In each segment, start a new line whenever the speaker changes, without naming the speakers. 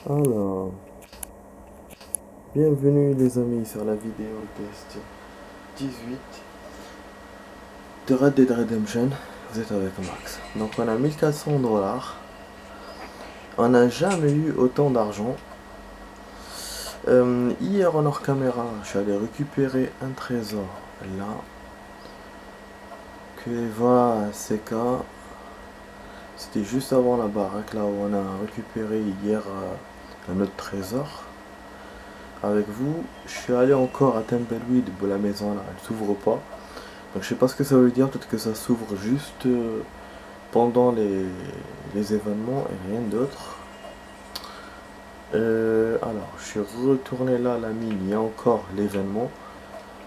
Alors, bienvenue les amis sur la vidéo test 18 de Red Dead Redemption. Vous êtes avec Max. Donc on a 1400 $. On n'a jamais eu autant d'argent. Hier en hors caméra, je suis allé récupérer un trésor là. Que va CK. C'était juste avant la baraque là où on a récupéré hier un autre trésor. Avec vous, je suis allé encore à Templeweed, la maison là, elle s'ouvre pas. Donc je sais pas ce que ça veut dire, peut-être que ça s'ouvre juste pendant les événements et rien d'autre. Alors, je suis retourné là à la mine, il y a encore l'événement.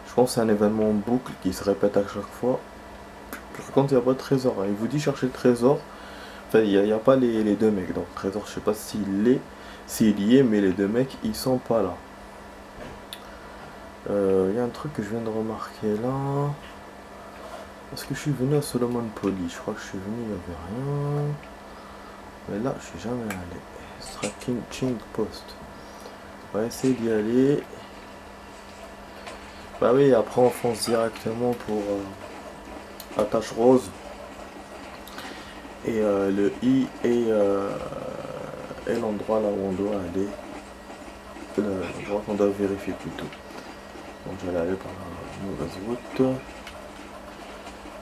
Je pense que c'est un événement en boucle qui se répète à chaque fois. Par contre, il n'y a pas de trésor, hein. Il vous dit chercher le trésor. Enfin, il n'y a pas les deux mecs, donc le trésor, je sais pas s'il y est, mais les deux mecs, ils sont pas là. Il y a un truc que je viens de remarquer là. Est-ce que je suis venu à Solomon Poly? Je crois que je suis venu, il n'y avait rien. Mais là, je suis jamais allé. Striking Ching Post. On va essayer d'y aller. Bah oui, après on fonce directement pour la tâche rose. Et le I est l'endroit là où on doit aller. L'endroit qu'on doit vérifier plutôt. Donc je vais aller par la mauvaise route.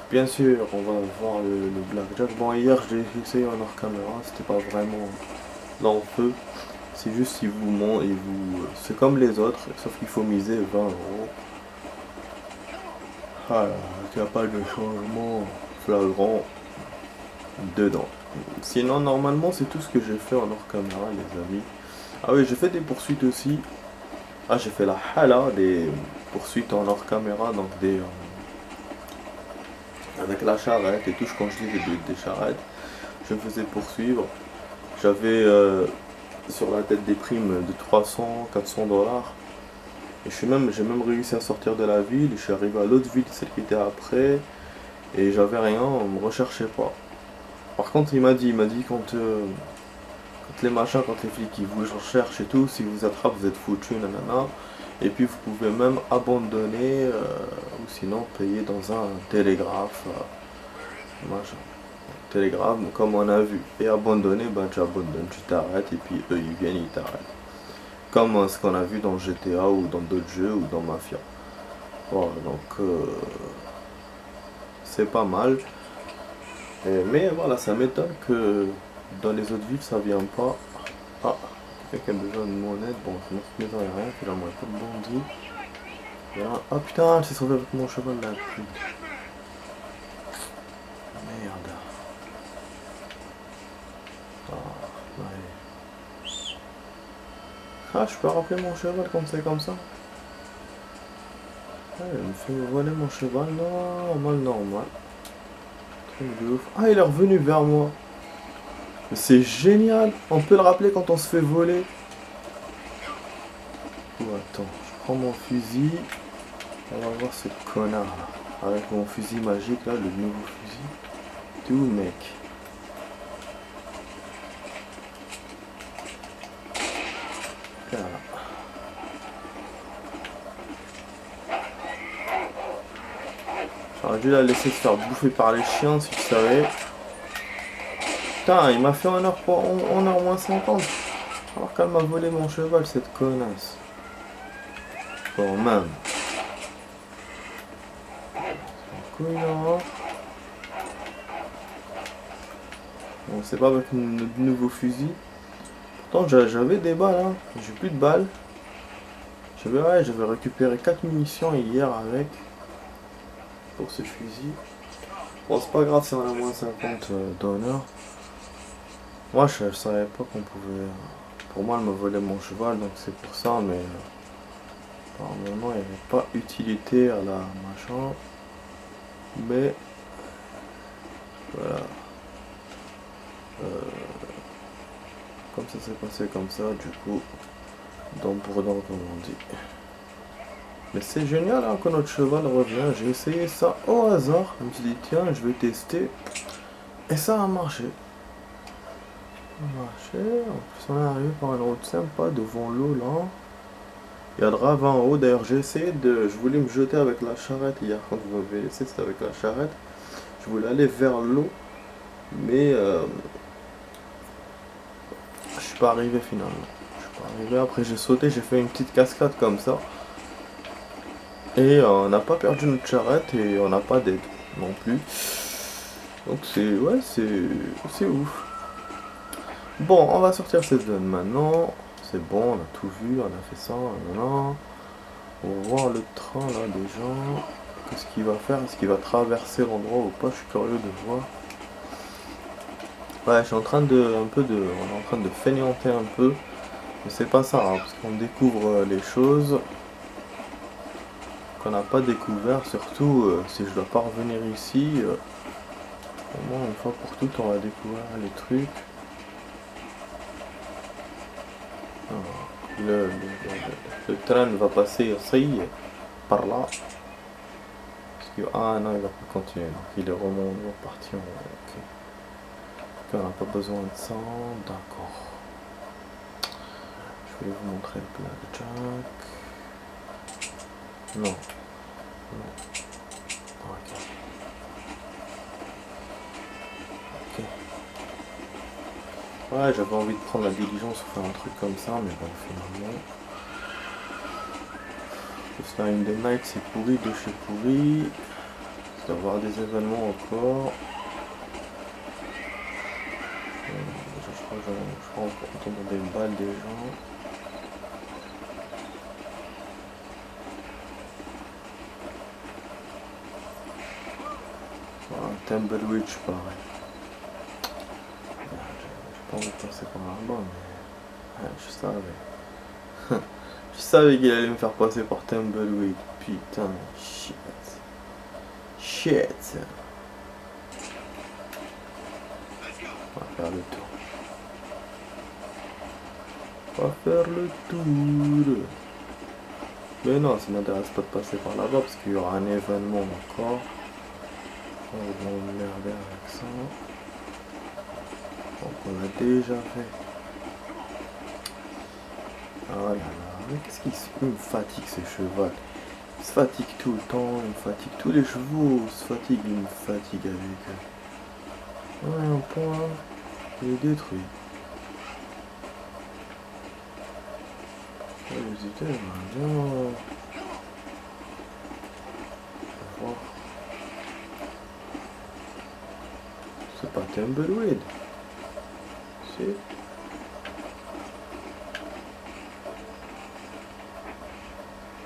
Bien sûr, on va voir le blackjack. Bon, hier j'ai essayé en hors caméra, c'était pas vraiment l'enfeu. C'est juste si vous monte et vous. C'est comme les autres, sauf qu'il faut miser 20 €. Ah, il n'y a pas de changement flagrant dedans. Sinon, normalement, c'est tout ce que j'ai fait en hors caméra, les amis. Ah oui, j'ai fait des poursuites aussi. Ah, j'ai fait la hala des poursuites en hors caméra, donc avec la charrette et tout. Quand je dis des charrettes, je me faisais poursuivre. J'avais sur la tête des primes de 300, 400 $. Et j'ai même réussi à sortir de la ville. Je suis arrivé à l'autre ville, celle qui était après. Et j'avais rien, on me recherchait pas. Par contre, il m'a dit quand les machins, quand les flics ils vous recherchent et tout, si vous attrapent, vous êtes foutu, nanana. Et puis vous pouvez même abandonner ou sinon payer dans un télégraphe. Machin. Télégraphe, comme on a vu. Et abandonner, bah tu abandonnes, tu t'arrêtes et puis eux ils viennent, ils t'arrêtent. Comme ce qu'on a vu dans GTA ou dans d'autres jeux ou dans Mafia. Voilà, donc c'est pas mal. Mais voilà, ça m'étonne que dans les autres villes ça vient pas. Ah, quelqu'un qui a besoin de mon aide. Bon, dans cette maison il n'y a rien, finalement il n'y a pas de bandit. Ah putain, j'ai sauvé avec mon cheval là, putain. Merde. Ah, ouais. Ah, je peux rappeler mon cheval comme c'est comme ça. Ah, il me fait voler mon cheval, normal, normal. Truc de ouf. Ah, il est revenu vers moi. Mais c'est génial. On peut le rappeler quand on se fait voler. Oh, attends, je prends mon fusil. On va voir ce connard là. Avec mon fusil magique là, le nouveau fusil. T'es où, mec? Là. J'aurais dû la laisser se faire bouffer par les chiens si tu savais. Putain, il m'a fait 1 heure moins 50. Alors qu'elle m'a volé mon cheval, cette connasse. Bon, même. Couillon. Bon, c'est pas avec notre nouveau fusil. Pourtant, j'avais des balles, hein. J'ai plus de balles. J'avais récupéré 4 munitions hier avec. Pour ce fusil. Bon, c'est pas grave si on a moins 50 d'honneur. Moi, je savais pas qu'on pouvait. Pour moi, elle me volait mon cheval, donc c'est pour ça, mais. Normalement, il n'y avait pas utilité à la machin. Mais. Voilà. Comme ça s'est passé comme ça, du coup. Dent pour dent, comme on dit. Mais c'est génial hein, que notre cheval revient. J'ai essayé ça au hasard. Je me suis dit, tiens, je vais tester. Et ça a marché. marcher. En plus, on est arrivé par une route sympa devant l'eau là. Il y a le ravin en haut. D'ailleurs, j'ai essayé de. Je voulais me jeter avec la charrette hier quand vous m'avez laissé, c'était avec la charrette. Je voulais aller vers l'eau, mais je suis pas arrivé finalement. Je suis pas arrivé. Après, j'ai sauté, j'ai fait une petite cascade comme ça. Et on n'a pas perdu notre charrette et on n'a pas d'aide non plus. Donc c'est. Ouais, c'est ouf. Bon, on va sortir cette zone maintenant. C'est bon, on a tout vu, on a fait ça, maintenant. On va voir le train là déjà. Qu'est-ce qu'il va faire? Est-ce qu'il va traverser l'endroit ou pas? Je suis curieux de voir. Ouais, je suis en train de. On est en train de fainéanter un peu. Mais c'est pas ça, hein, parce qu'on découvre les choses qu'on n'a pas découvert. Surtout si je dois pas revenir ici. Au moins une fois pour toutes on va découvrir les trucs. Le train va passer ici, par là. Parce que, ah non, il va pas continuer. Donc il est reparti en. Ok. Donc on n'a pas besoin de ça. D'accord. Je vais vous montrer le blackjack. Non. Non. Ok. Ok. Ouais, j'avais envie de prendre la diligence ou faire un truc comme ça, mais bon, finalement. Une des nights, c'est pourri de chez pourri. Il doit y avoir des événements encore. Je crois qu'on entend des balles des gens. Voilà, Tumbleweed, pareil. J'ai pas envie de passer par là-bas, mais ouais, je savais. Je savais qu'il allait me faire passer par Tumbleweed. Putain, shit. Shit. On va faire le tour. On va faire le tour. Mais non, ça m'intéresse pas de passer par là-bas parce qu'il y aura un événement encore. On va m'emmerder avec ça. Donc on l'a déjà fait. Ah là là, mais qu'est-ce qu'il me fatigue ce cheval? Il se fatigue tout le temps, il me fatigue tous les chevaux, il se fatigue, il me fatigue avec eux. Ouais, un point, il est détruit. J'hésitais, bien. Voir. C'est pas Tumbleweed. C'est.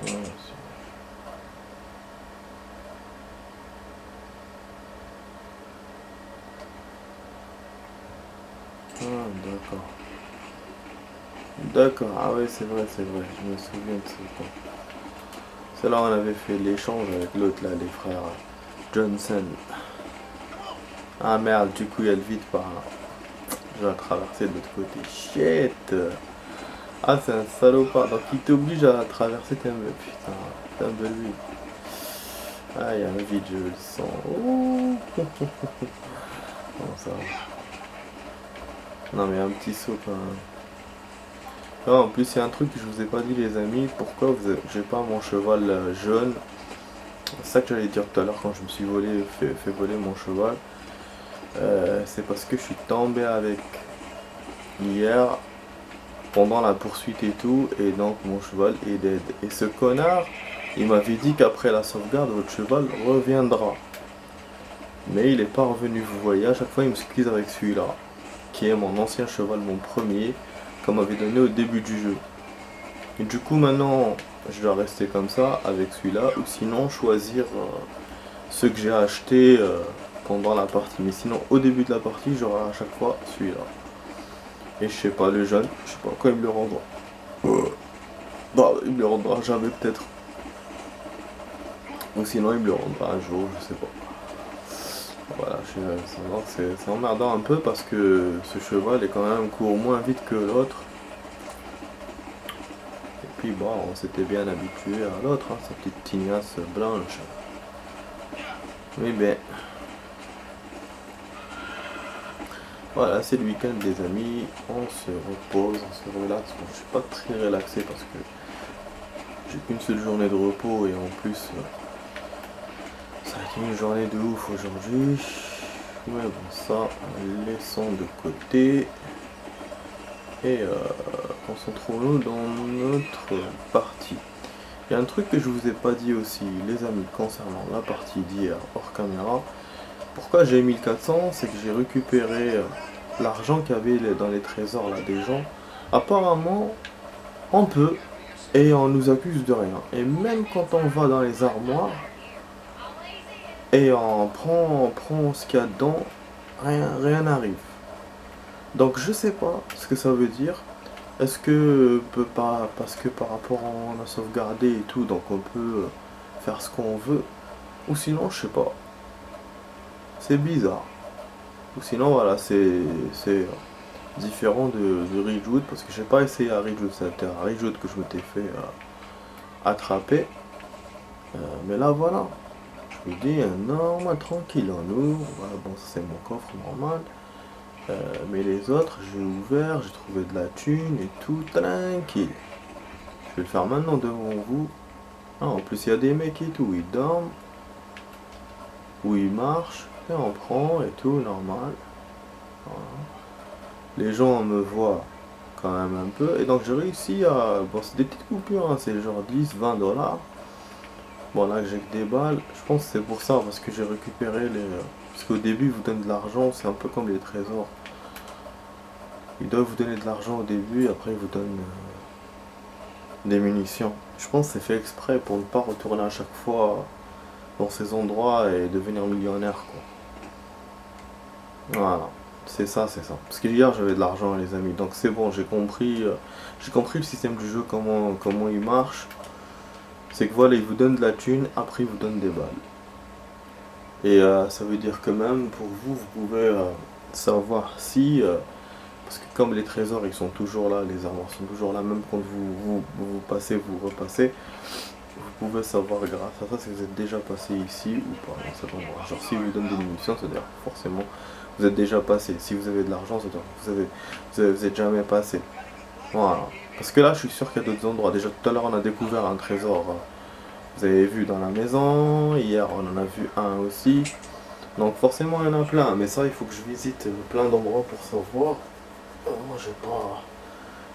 Ouais, c'est. Ah, d'accord. D'accord, ah ouais, c'est vrai, je me souviens de ce temps. C'est là où on avait fait l'échange avec l'autre là, les frères Johnson. Ah merde, du coup il y a le vide par là. Je vais traverser de l'autre côté. Shit. Ah, c'est un salopard, donc il t'oblige à traverser putain, Tumbleweed. Ah, il y a un vide, je le sens. Oh. Comment ça va? Non mais un petit saut quand même. Ah, en plus il y a un truc que je vous ai pas dit les amis, pourquoi j'ai pas mon cheval jaune. C'est ça que j'allais dire tout à l'heure quand je me suis fait voler mon cheval. C'est parce que je suis tombé avec hier pendant la poursuite et tout, et donc mon cheval est dead. Et ce connard, il m'avait dit qu'après la sauvegarde, votre cheval reviendra. Mais il est pas revenu, vous voyez, à chaque fois il me squeeze avec celui-là, qui est mon ancien cheval, mon premier, qu'on m'avait donné au début du jeu. Et du coup maintenant, je dois rester comme ça avec celui-là, ou sinon choisir ceux que j'ai achetés pendant la partie. Mais sinon, au début de la partie, j'aurai à chaque fois celui-là. Et je sais pas, le jeune, je sais pas quand il me le rendra. Bah, il me le rendra jamais peut-être. Ou sinon, il me le rendra un jour, je sais pas. Voilà, c'est emmerdant un peu parce que ce cheval est quand même court moins vite que l'autre. Et puis bon, on s'était bien habitué à l'autre, hein, sa petite tignasse blanche. Mais ben, Voilà, c'est le week-end les amis, on se repose, on se relaxe. Bon, je suis pas très relaxé parce que j'ai qu'une seule journée de repos et en plus ça a été une journée de ouf aujourd'hui. Mais bon, ça, laissons de côté et concentrons-nous dans notre partie. Il y a un truc que je vous ai pas dit aussi, les amis, concernant la partie d'hier hors caméra. Pourquoi j'ai 1400? C'est que j'ai récupéré l'argent qu'il y avait dans les trésors là des gens. Apparemment, on peut et on nous accuse de rien. Et même quand on va dans les armoires et on prend ce qu'il y a dedans, rien n'arrive. Donc je sais pas ce que ça veut dire. Est-ce que pas parce que par rapport à on a sauvegardé et tout, donc on peut faire ce qu'on veut, ou sinon je sais pas. C'est bizarre. Ou sinon voilà, c'est différent de Ridgewood parce que j'ai pas essayé à Ridgewood, c'était à Ridgewood que je m'étais fait attraper. Mais là voilà, je vous dis normal, tranquille, on ouvre, voilà, bon ça c'est mon coffre normal. Mais les autres, j'ai ouvert, j'ai trouvé de la thune et tout, tranquille. Je vais le faire maintenant devant vous. Ah, en plus, il y a des mecs et tout, ils dorment, ou ils marchent, et on prend et tout, normal. Voilà. Les gens me voient quand même un peu, et donc j'ai réussi à. Bon, c'est des petites coupures, hein, c'est genre 10, 20 $. Bon, là, j'ai que des balles. Je pense que c'est pour ça, parce que j'ai récupéré les. Parce qu'au début, ils vous donnent de l'argent, c'est un peu comme les trésors. Ils doivent vous donner de l'argent au début, et après, ils vous donnent des munitions. Je pense que c'est fait exprès pour ne pas retourner à chaque fois dans ces endroits et devenir millionnaire, quoi. Voilà, c'est ça, c'est ça. Parce que hier j'avais de l'argent les amis, donc c'est bon, j'ai compris le système du jeu, comment il marche. C'est que voilà, il vous donne de la thune, après il vous donne des balles. Et ça veut dire que même pour vous, vous pouvez savoir si parce que comme les trésors ils sont toujours là, les armoires sont toujours là, même quand vous passez, vous repassez, vous pouvez savoir grâce à ça si vous êtes déjà passé ici ou pas dans cet endroit. Genre si vous donne des munitions, c'est-à-dire forcément vous êtes déjà passé. Si vous avez de l'argent, c'est-à-dire vous êtes jamais passé. Voilà. Parce que là je suis sûr qu'il y a d'autres endroits. Déjà tout à l'heure on a découvert un trésor. Vous avez vu dans la maison, hier on en a vu un aussi. Donc forcément il y en a plein, mais ça il faut que je visite plein d'endroits pour savoir. Moi j'ai pas.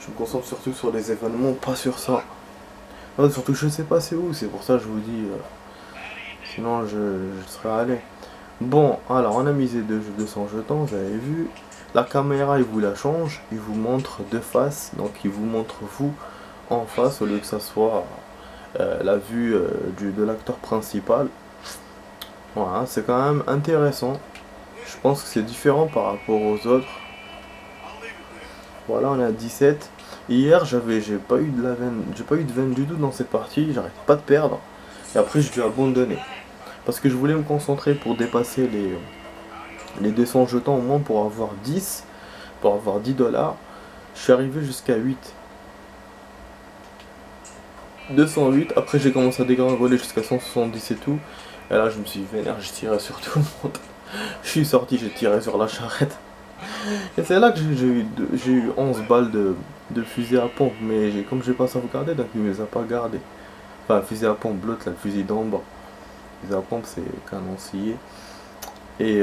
Je me concentre surtout sur les événements, pas sur ça. Non, surtout je sais pas c'est où, c'est pour ça que je vous dis. Sinon je serais allé. Bon, alors on a misé 200 jetons, vous avez vu. La caméra il vous la change, il vous montre de face, donc il vous montre vous en face au lieu que ça soit la vue de l'acteur principal. Voilà, c'est quand même intéressant. Je pense que c'est différent par rapport aux autres. Voilà, on est à 17. Hier, j'ai pas eu de veine du tout dans cette partie. J'arrête pas de perdre. Et après, j'ai dû abandonner. Parce que je voulais me concentrer pour dépasser les 200 jetons au moins pour avoir 10. Pour avoir 10 $. Je suis arrivé jusqu'à 8. 208. Après, j'ai commencé à dégringoler jusqu'à 170 et tout. Et là, je me suis vénère. J'ai tiré sur tout le monde. Je suis sorti, j'ai tiré sur la charrette. Et c'est là que j'ai eu 11 balles de fusil à pompe, mais comme j'ai pas sauvegardé, donc il me les a pas gardés. Enfin, fusil à pompe, l'autre là, le fusil d'en bas. Fusil à pompe, c'est canon scié. Et,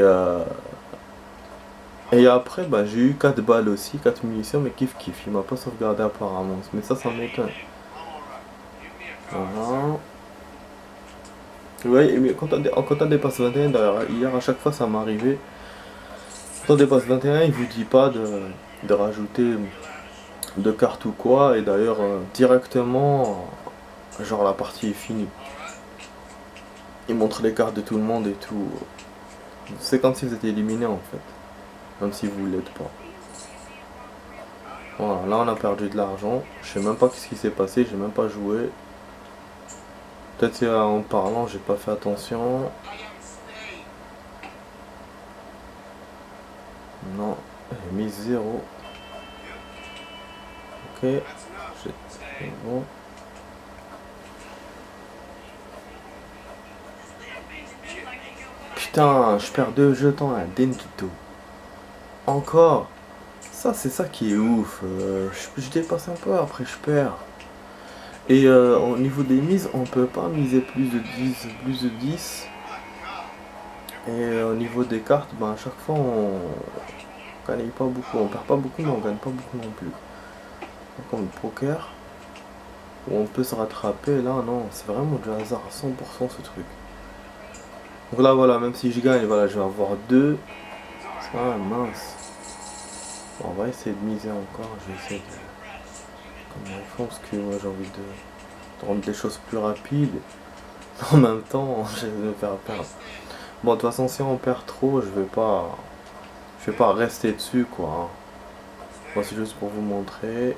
et après, bah, j'ai eu 4 balles aussi, 4 munitions, mais kiff kiff. Il m'a pas sauvegardé apparemment, mais ça m'étonne. Voilà. Ouais, mais quand on dépasse 21, d'ailleurs, hier à chaque fois ça m'est arrivé. Quand on dépasse 21, il vous dit pas de rajouter de carte ou quoi, et d'ailleurs directement genre la partie est finie. Il montre les cartes de tout le monde et tout. C'est comme si vous étiez éliminé en fait, même si vous l'êtes pas. Voilà, là on a perdu de l'argent, je sais même pas ce qui s'est passé, j'ai même pas joué. Peut-être en parlant j'ai pas fait attention. Non, j'ai mis 0. Ok, c'est bon. Putain, je perds 2 jetons à Dentuto. encore. Ça, c'est ça qui est ouf. Je dépasse un peu, après je perds. Et au niveau des mises, on peut pas miser plus de 10. Et au niveau des cartes, ben, à chaque fois on gagne pas beaucoup. On perd pas beaucoup, mais on gagne pas beaucoup non plus. Comme le poker, où on peut se rattraper, là non, c'est vraiment du hasard à 100% ce truc. Donc là voilà, même si je gagne, voilà, je vais avoir 2. Ah mince. Bon, on va essayer de miser encore, je vais essayer de... Comment ils font, parce que moi j'ai envie de rendre les choses plus rapides. En même temps, je vais me faire perdre. Bon, de toute façon, si on perd trop, je vais pas rester dessus, quoi. Hein. Moi, c'est juste pour vous montrer.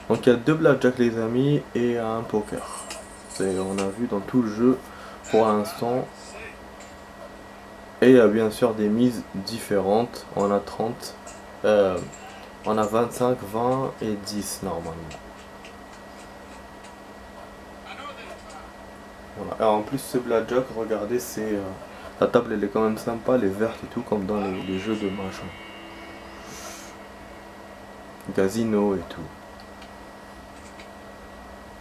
Donc, il y a 2 blackjack, les amis, et un poker. On a vu dans tout le jeu, pour l'instant. Et il y a bien sûr des mises différentes. On a 30. On a 25, 20 et 10, normalement. Voilà. Et en plus, ce blackjack, regardez, c'est... la table, elle est quand même sympa, elle est verte et tout, comme dans les jeux de machin. Casino et tout.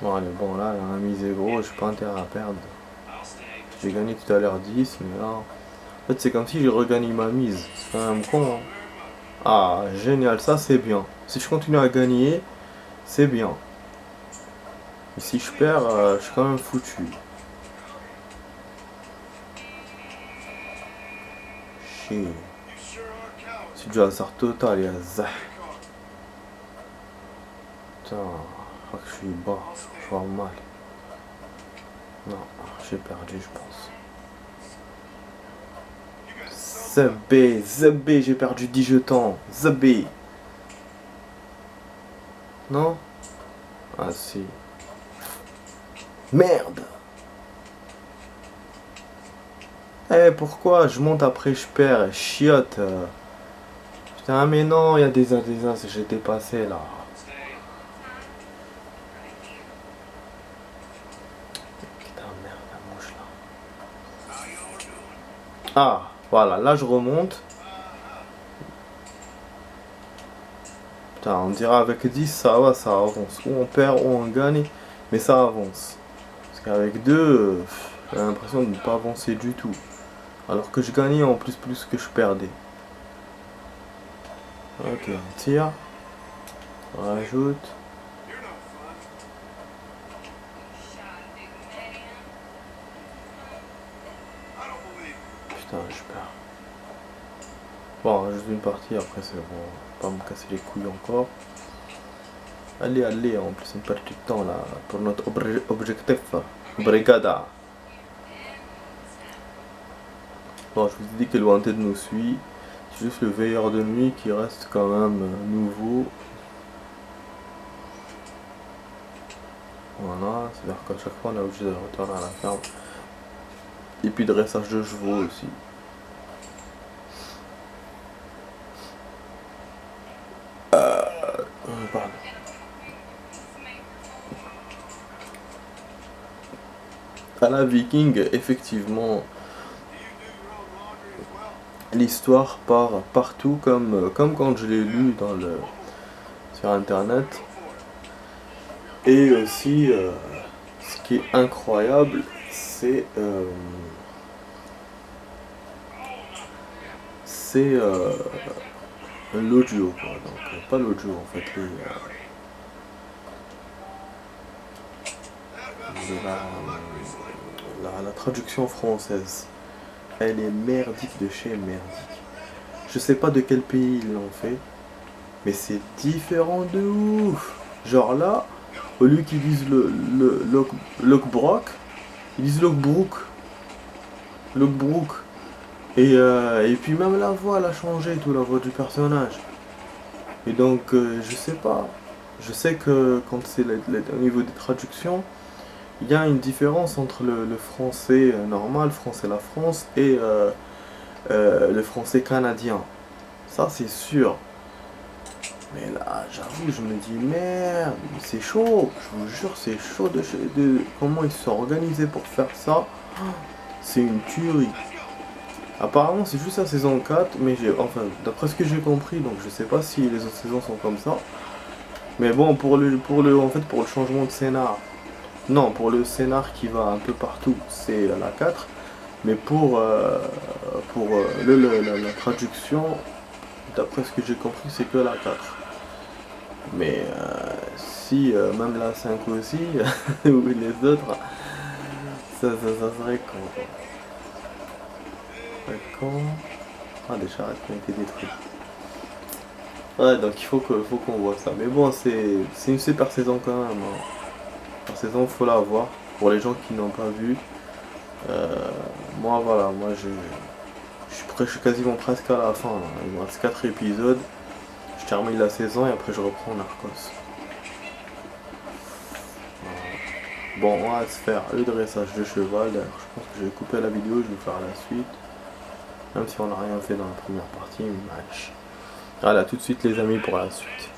Bon, allez, bon, là, la mise est gros, j'ai pas intérêt à perdre. J'ai gagné tout à l'heure 10, mais là... En fait, c'est comme si j'ai regagné ma mise. C'est quand même con, hein. Ah, génial, ça c'est bien. Si je continue à gagner, c'est bien. Mais si je perds, je suis quand même foutu. Chier. C'est du hasard total, il y a zah. Putain, je crois que je suis bas, je vois mal. Non, j'ai perdu, je pense. Zebé, j'ai perdu 10 jetons. Zebé. Non? Ah si. Merde. Eh, pourquoi je monte après je perds, chiotte. Putain, mais non, il y a des as, j'ai dépassé là. Putain, merde, la mouche là. Ah, voilà, là je remonte. Putain, on dirait avec 10, ça va, ça avance. Ou on perd ou on gagne, mais ça avance. Parce qu'avec 2, j'ai l'impression de ne pas avancer du tout. Alors que je gagnais en plus que je perdais. Ok, on tire. On rajoute. Putain, je perds. Bon, juste une partie, après c'est bon. Pas me casser les couilles encore. Allez, allez, en plus on perd du temps là pour notre objectif. Brigada. Bon, je vous ai dit que le Wanted nous suit. C'est juste le veilleur de nuit qui reste quand même nouveau. Voilà, c'est-à-dire qu'à chaque fois on est obligé de retourner à la ferme. Et puis dressage de chevaux aussi. Pardon. À la Viking, effectivement, l'histoire part partout comme quand je l'ai lu sur internet. Et aussi, ce qui est incroyable, c'est l'audio, quoi. Donc, pas l'audio en fait, la traduction française. Elle est merdique de chez merdique. Je sais pas de quel pays ils l'ont fait, mais c'est différent de ouf. Genre là, au lieu qu'ils disent le Lockbrook, ils disent Lockbrook. Lockbrook. Et puis même la voix elle a changé, tout la voix du personnage. Et donc je sais pas. Je sais que quand c'est au niveau des traductions, il y a une différence entre le français normal, français la France, et le français canadien. Ça c'est sûr. Mais là, j'avoue, je me dis merde, c'est chaud. Je vous jure, c'est chaud de comment ils se sont organisés pour faire ça. C'est une tuerie. Apparemment c'est juste la saison 4, mais enfin d'après ce que j'ai compris, donc je sais pas si les autres saisons sont comme ça. Mais bon, en fait, pour le changement de scénar, non, pour le scénar qui va un peu partout, c'est la 4. Mais la traduction, d'après ce que j'ai compris, c'est que la 4. Mais si même la 5 aussi, ou les autres, ça serait con. Quand... Ah, des charrettes qui ont été détruites. Ouais, donc faut qu'on voit ça. Mais bon, c'est une super saison quand même, hein. La saison, faut la voir. Pour les gens qui n'ont pas vu, euh, moi voilà, je suis quasiment presque à la fin, là. Il me reste 4 épisodes. Je termine la saison et après je reprends Narcos. Bon, on va se faire le dressage de cheval. D'ailleurs, je pense que je vais couper la vidéo, je vais faire la suite. Même si on n'a rien fait dans la première partie, mais match. Voilà, tout de suite les amis pour la suite.